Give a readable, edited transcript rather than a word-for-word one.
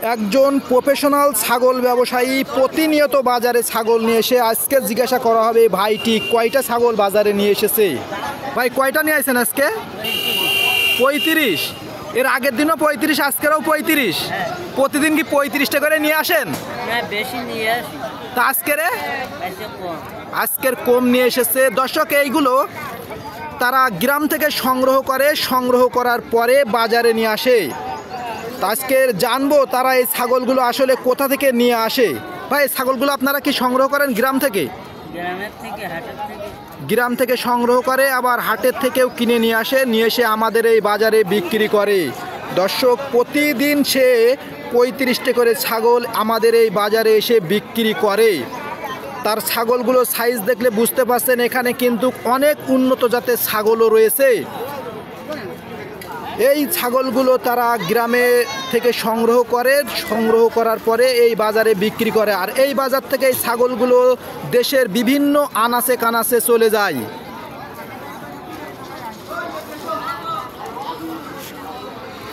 একজন প্রফেশনাল ছাগল ব্যবসায়ী প্রতিনিয়ত বাজারে ছাগল নিয়ে এসে আজকে জিজ্ঞাসা করা হবে ভাইটি কয়টা ছাগল বাজারে নিয়ে এসেছে। ভাই কয়টা নিয়ে আসেন আজকে? 35। এর আগের দিনও 35, আজকেরও 35। প্রতিদিন কি 35টা করে নিয়ে আসেন? তা আজকের কম নিয়ে এসেছে। দর্শক, এইগুলো তারা গ্রাম থেকে সংগ্রহ করে, সংগ্রহ করার পরে বাজারে নিয়ে আসে। আজকে জানবো তারা এই ছাগলগুলো আসলে কোথা থেকে নিয়ে আসে। ভাই, এই ছাগলগুলো আপনারা কি সংগ্রহ করেন গ্রাম থেকে? গ্রাম থেকে সংগ্রহ করে, আবার হাটের থেকেও কিনে নিয়ে আসে, নিয়ে এসে আমাদের এই বাজারে বিক্রি করে। দর্শক, প্রতিদিন সে 35টা করে ছাগল আমাদের এই বাজারে এসে বিক্রি করে। তার ছাগলগুলো সাইজ দেখলে বুঝতে পারছেন এখানে কিন্তু অনেক উন্নত জাতের ছাগলও রয়েছে। এই ছাগলগুলো তারা গ্রামে থেকে সংগ্রহ করে, সংগ্রহ করার পরে এই বাজারে বিক্রি করে। আর এই বাজার থেকে এই ছাগলগুলো দেশের বিভিন্ন আনাচে কানাচে চলে যায়।